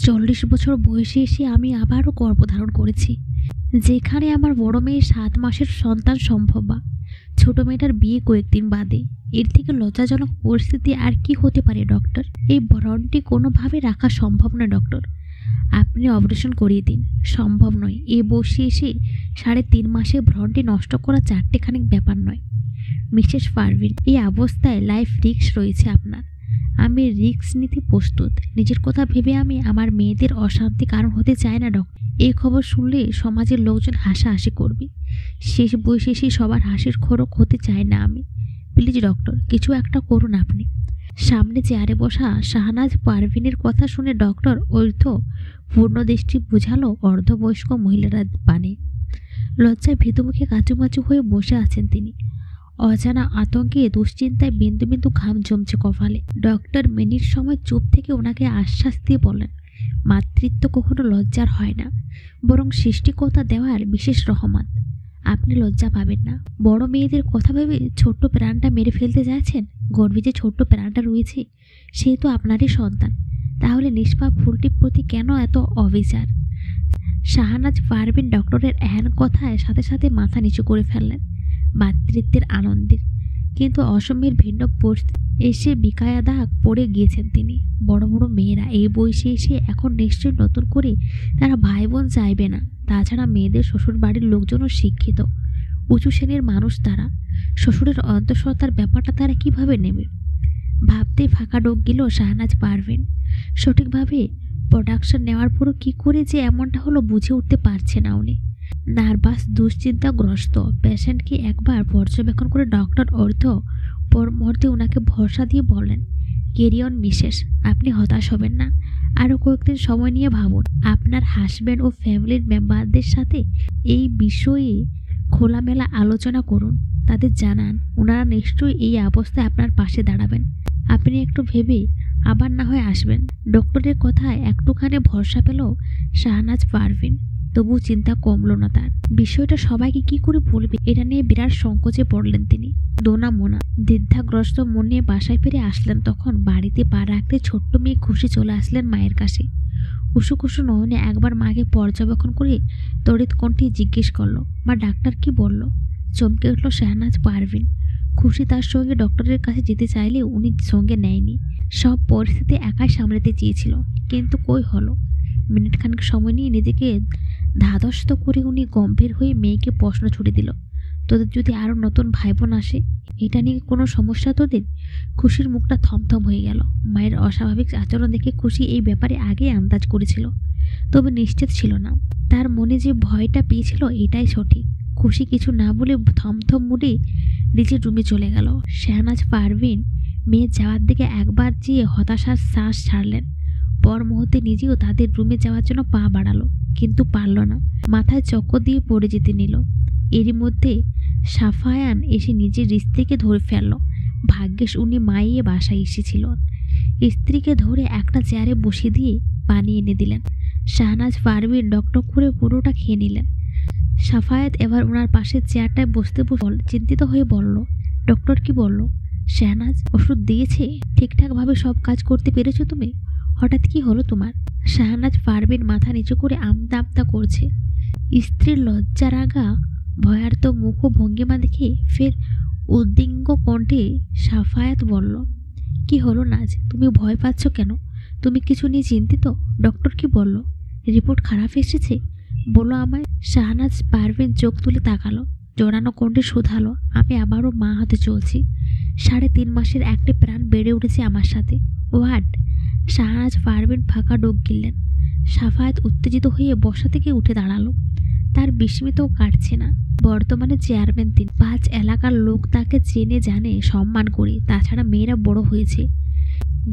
40 বছর বয়সে এসে আমি আবারও গর্ভধারণ করেছি, যেখানে আমার বড় মেয়ের 7 মাসের সন্তান সম্ভব বা ছোট মেয়েটার বিয়ে কয়েকদিন বাদে। এর থেকে লজ্জাজনক পরিস্থিতি আর কি হতে পারে ডক্টর? এই ভ্রণটি কোনোভাবে রাখা সম্ভব নয় ডক্টর। আপনি অপারেশন করিয়ে দিন। সম্ভব নয়। এ বসে এসে 3.5 মাসে ভ্রণটি নষ্ট করা চারটেখানিক ব্যাপার নয় মিসেস পারভিন। এই অবস্থায় লাইফ রিস্ক রয়েছে আপনার। আমি রিস্ক নিতে প্রস্তুত। নিজের কথা ভেবে আমি আমার মেয়েদের অশান্তি কারণ হতে চাই না ডক্টর। এই খবর শুনলে সমাজের লোকজন হাসাহাসি করবে। শেষ বয়সে এসে সবার হাসির খোরাক হতে চাই না আমি। প্লিজ ডক্টর, কিছু একটা করুন আপনি। সামনে চেয়ারে বসা শাহনাজ পারভিনের কথা শুনে ডক্টর ঐর্থ পূর্ণ দৃষ্টি বুঝালো অর্ধবয়স্ক মহিলারা পানে। লজ্জায় ভীতুমুখে কাচুমাচু হয়ে বসে আছেন তিনি। অজানা আতঙ্কে দুশ্চিন্তায় বিন্দু বিন্দু ঘাম জমছে কপালে। ডক্টর মিনিট সময় চুপ থেকে ওনাকে আশ্বাস দিয়ে বলেন, মাতৃত্ব কখনো লজ্জার হয় না, বরং সৃষ্টিকর্তা দেওয়ার বিশেষ রহমত। আপনি লজ্জা পাবেন না। বড় মেয়েদের কথা ভেবে ছোট্ট প্রাণটা মেরে ফেলতে যাচ্ছেন? গর্ভে যে ছোট্ট প্রাণটা রয়েছে সে তো আপনারই সন্তান। তাহলে নিষ্পাপ ফুলটির প্রতি কেন এত অবিচার? শাহনাজ পারভিন ডক্টরের এহেন কথায় সাথে সাথে মাথা নিচু করে ফেললেন মাতৃত্বের আনন্দের। কিন্তু অসমের ভিন্ন পরিস্থিতি এসে বিকায়া দাগ পড়ে গিয়েছেন তিনি। বড় বড় মেয়েরা এই বয়সে এসে এখন নিশ্চয়ই নতুন করে তারা ভাই বোন চাইবে না। তাছাড়া মেয়েদের শ্বশুর বাড়ির লোকজনও শিক্ষিত, উঁচু শ্রেণীর মানুষ। তারা শ্বশুরের অন্তঃসত্ত্বার ব্যাপারটা তারা কিভাবে নেবে? ভাবতে ফাঁকা ডোক গেল শাহনাজ পারভিন। সঠিকভাবে প্রোডাকশন নেওয়ার পরও কী করে যে এমনটা হলো বুঝে উঠতে পারছে না উনি। নার্ভাস, দুশ্চিন্তাগ্রস্ত পেশেন্টকে একবার পর্যবেক্ষণ করে ডক্টর অর্থ পর মুহূর্তে ওনাকে ভরসা দিয়ে বলেন, ক্যারি অন মিসেস, আপনি হতাশ হবেন না। আরও কয়েকদিন সময় নিয়ে ভাবুন। আপনার হাজব্যান্ড ও ফ্যামিলির মেম্বারদের সাথে এই বিষয়ে খোলামেলা আলোচনা করুন। তাদের জানান ওনারা নিশ্চয়ই এই অবস্থায় আপনার পাশে দাঁড়াবেন। আপনি একটু ভেবে আবার না হয় আসবেন। ডক্টরের কথায় একটুখানি ভরসা পেল শাহনাজ পারভিন। তবু চিন্তা কমলো না তার। বিষয়টা সবাইকে কি করে বলবে এটা নিয়ে বিরাট সংকোচে পড়লেন তিনি। দোনা মোনা দ্বিধাগ্রস্ত মন নিয়ে বাসায় ফিরে আসলেন। তখন বাড়িতে পা রাখতে ছোট্ট মেয়ে খুশি চলে আসলেন মায়ের কাছে। উসুকুসু নয়নে একবার মাকে পর্যবেক্ষণ করে তড়িৎ কণ্ঠে জিজ্ঞেস করলো, মা ডাক্তার কি বলল? চমকে উঠল শাহনাজ পারভিন। খুশি তার সঙ্গে ডক্টরের কাছে যেতে চাইলে উনি সঙ্গে নেয়নি। সব পরিস্থিতি একাই সামলাতে চেয়েছিল, কিন্তু কই হলো। মিনিটখানেক সময় নিয়ে নিজেকে ধাতস্থ করে উনি গম্ভীর হয়ে মেয়েকে প্রশ্ন ছুড়ে দিল, তোদের যদি আরও নতুন ভাই বোন আসে এটা নিয়ে কোনো সমস্যা তোদের? খুশির মুখটা থমথম হয়ে গেল। মায়ের অস্বাভাবিক আচরণ দেখে খুশি এই ব্যাপারে আগে আন্দাজ করেছিল, তবে নিশ্চিত ছিল না। তার মনে যে ভয়টা পেয়েছিল এটাই সঠিক। খুশি কিছু না বলে থমথম মুডে নিজের রুমে চলে গেল। শাহনাজ পারভিন মেয়ের যাওয়ার দিকে একবার চেয়ে হতাশার শ্বাস ছাড়লেন। পর মুহূর্তে নিজেও তাদের রুমে যাওয়ার জন্য পা বাড়ালো, কিন্তু পারল না। মাথায় চক্কর দিয়ে পড়ে যেতে নিল। এরই মধ্যে সাফায়ান এসে নিজের স্ত্রীকে ধরে ফেলল। ভাগ্যিস উনি মাইয়ে বাসায় এসেছিল। স্ত্রীকে ধরে একটা চেয়ারে বসিয়ে দিয়ে পানি এনে দিলেন। শাহনাজ পারভিন ডক্টর করে পুরোটা খেয়ে নিলেন। সাফায়াত এবার ওনার পাশে চেয়ারটায় বসতে চিন্তিত হয়ে বলল, ডক্টর কি বলল? শাহনাজ, ওষুধ দিয়েছে? ঠিকঠাকভাবে সব কাজ করতে পেরেছো তুমি? হঠাৎ কি হলো তোমার? শাহনাজ পারভিন মাথা নিচু করে আমতা আমতা করছে। স্ত্রীর লজ্জা রাগা ভয়ার্ত মুখ ও ভঙ্গিমা দেখে ফের উদ্বিগ্ন কণ্ঠে সাফায়াত বলল, কি হলো নাজ, তুমি ভয় পাচ্ছ কেন? তুমি কিছু নিয়ে চিন্তিত? ডক্টর কি বলল? রিপোর্ট খারাপ এসেছে? বলো আমায়। শাহনাজ পারভিন চোখ তুলে তাকালো, জোরানো কণ্ঠে শুধালো, আমি আবারও মা হতে চলছি। 3.5 মাসের একটি প্রাণ বেড়ে উঠেছে আমার সাথে। হোয়াট? শাহনাজ পারভিন ফাঁকা ডোক গিললেন। সাফায়াত উত্তেজিত হয়ে বসা থেকে উঠে দাঁড়ালো। তার বিস্মিতও কাটছে না। বর্তমানে চেয়ারম্যান তিনি। 5 এলাকার লোক তাকে চেনে জানে, সম্মান করে। তাছাড়া মেয়েরা বড় হয়েছে,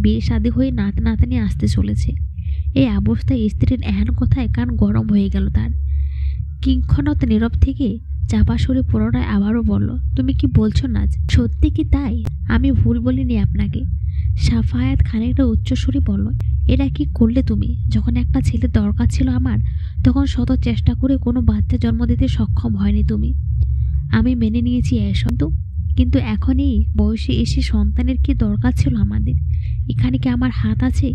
বিয়ে শাদী হয়ে নাতি নাতনি আসতে চলেছে। এই অবস্থায় স্ত্রীর এহেন কথায় কান গরম হয়ে গেল তার। কিংক্ষণত নীরব থেকে চাপা সরে পুনরায় আবারও বলল, তুমি কি বলছো নাজ? সত্যি কি তাই? আমি ভুল বলিনি আপনাকে। সাফায়াত খানিকটা উচ্চস্বরে বলল, এটা কি করলে তুমি? যখন একটা ছেলে দরকার ছিল আমার, তখন শত চেষ্টা করে কোনো বাচ্চা জন্ম দিতে সক্ষম হয়নি তুমি। আমি মেনে নিয়েছি এসব, কিন্তু এখন এই বয়সে এসে সন্তানের কি দরকার ছিল আমাদের? এখানে কি আমার হাত আছে?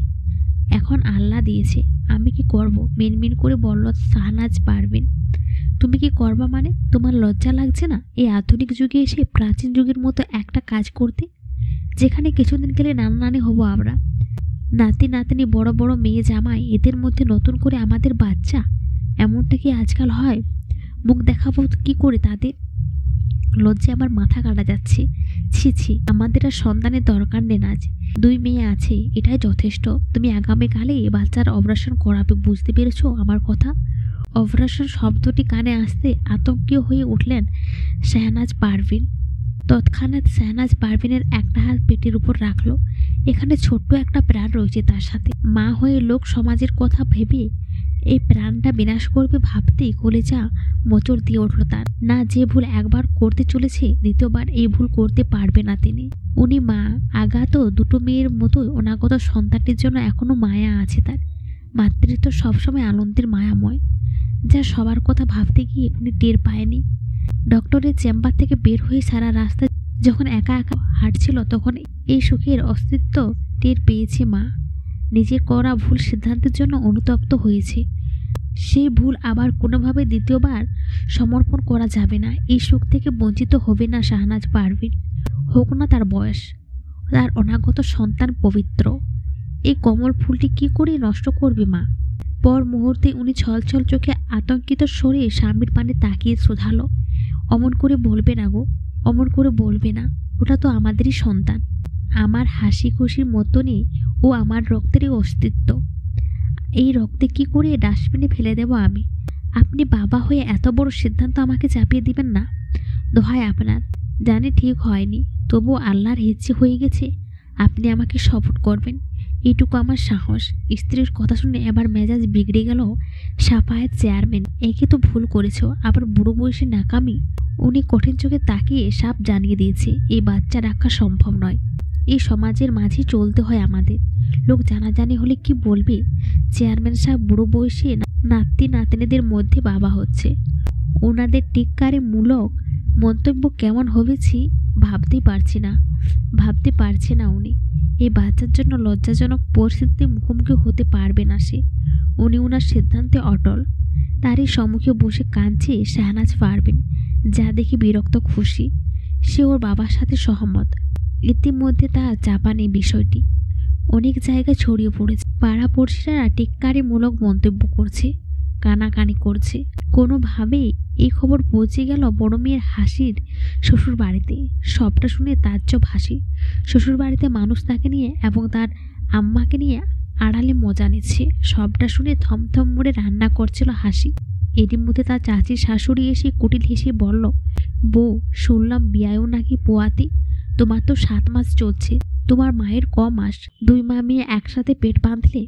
এখন আল্লাহ দিয়েছে, আমি কি করব? মিনমিন করে বলল শাহনাজ পারভিন। তুমি কি করবা মানে? তোমার লজ্জা লাগছে না এই আধুনিক যুগে এসে প্রাচীন যুগের মতো একটা কাজ করতে, যেখানে কিছুদিন গেলে নানা নানি হব আমরা, নাতি নাতনি বড় বড় মেয়ে জামাই, এদের মধ্যে নতুন করে আমাদের বাচ্চা? এমনটা কি আজকাল হয়? মুখ দেখাবো কি করে তাদের? লজ্জায় আমার মাথা কাটা যাচ্ছে। ছি ছি, আমাদের আর সন্তানের দরকার নেই আজ। 2 মেয়ে আছে, এটাই যথেষ্ট। তুমি আগামীকালে বাচ্চার অপারেশন করাবে, বুঝতে পেরেছো আমার কথা? অপারেশন শব্দটি কানে আসতে আতঙ্কিত হয়ে উঠলেন শাহনাজ পারভিন। তৎক্ষণাৎ শাহনাজ পারভিনের একটা হাত পেটের উপর রাখলো। এখানে ছোট্ট একটা প্রাণ রয়েছে তার সাথে। মা হয়ে লোক সমাজের কথা ভেবে এই প্রাণটা বিনাশ করবে ভাবতেই কলেজা মোচড় দিয়ে উঠল তার। না, যে ভুল একবার করতে চলেছে দ্বিতীয়বার এই ভুল করতে পারবে না তিনি। উনি মা, আগাত 2 মেয়ের মতোই অনাগত সন্তানটির জন্য এখনো মায়া আছে তার। মাতৃত্ব সবসময় আনন্দের মায়াময়, যা সবার কথা ভাবতে গিয়ে উনি টের পায়নি। ডক্টরের চেম্বার থেকে বের হয়ে সারা রাস্তা যখন একা একা হাঁটছিল, তখন এই সুখের অস্তিত্ব টের পেয়েছে মা। নিজের করা ভুল সিদ্ধান্তের জন্য অনুতপ্ত হয়েছে। সেই ভুল আবার কোনোভাবে দ্বিতীয়বার সমর্পণ করা যাবে না। এই সুখ থেকে বঞ্চিত হবে না শাহনাজ পারভিন, হোক না তার বয়স। তার অনাগত সন্তান পবিত্র। এই কমল ফুলটি কি করে নষ্ট করবে মা? পর মুহূর্তে উনি ছলছল চোখে আতঙ্কিত স্বরে স্বামীর পানে তাকিয়ে শোধালো, অমন করে বলবে না গো, অমন করে বলবে না। ওটা তো আমাদেরই সন্তান, আমার হাসি খুশির মতনই ও আমার রক্তেরই অস্তিত্ব। এই রক্তে কি করে ডাস্টবিনে ফেলে দেব আমি? আপনি বাবা হয়ে এত বড় সিদ্ধান্ত আমাকে চাপিয়ে দিবেন না। দোহাই আপনার। জানি ঠিক হয়নি, তবুও আল্লাহর ইচ্ছে হয়ে গেছে। আপনি আমাকে সাপোর্ট করবেন, এইটুকু আমার সাহস। স্ত্রীর কথা শুনে এবার মেজাজ বিগড়ে গেল সাফায়েত চেয়ারম্যান। একে তো ভুল করেছ, আবার বুড়ো বয়সে নাকামি। উনি কঠিন চোখে তাকিয়ে সাপ জানিয়ে দিয়েছে, এই বাচ্চা রাখা সম্ভব নয়। এই সমাজের মাঝে চলতে হয় আমাদের। লোক জানাজানি হলে কি বলবে? চেয়ারম্যান সাহেব বুড়ো বয়সে নাতি নাতনিদের মধ্যে বাবা হচ্ছে। ওনাদের টিক্কারি মূলক মন্তব্য কেমন হবেছি ভাবতে পারছে না উনি। এই বাচ্চার জন্য লজ্জাজনক পরিস্থিতির মুখোমুখি হতে পারবে না সে। উনি ওনার সিদ্ধান্তে অটল। তারই সম্মুখে বসে কাঁদছে শাহনাজ পারভিন, যা দেখে বিরক্ত খুশি। সে ওর বাবার সাথে সহমত। ইতিমধ্যে তার জাপানি বিষয়টি অনেক জায়গায় ছড়িয়ে পড়েছে। পাড়া পড়শিরা টিক্কারিমূলক মন্তব্য করছে, কানাকানি করছে। কোনোভাবেই এই খবর পৌঁছে গেল বড় মেয়ের হাসির শ্বশুর বাড়িতে। সবটা শুনে তাজ্জব হাসি। শ্বশুর বাড়িতে মানুষ তাকে নিয়ে এবং তার আম্মাকে নিয়ে আড়ালে মজা নিচ্ছে। সবটা শুনে থমথম মোড়ে রান্না করছিল হাসি। এরই মধ্যে তার চাচির শাশুড়ি এসে কুটিল হেসে বলল, বউ, শুনলাম বিয়ায়ও নাকি পোয়াতে। তোমার তো 7 মাস চলছে, তোমার মায়ের ক মাস? 2 মা মেয়ে একসাথে পেট বাঁধলে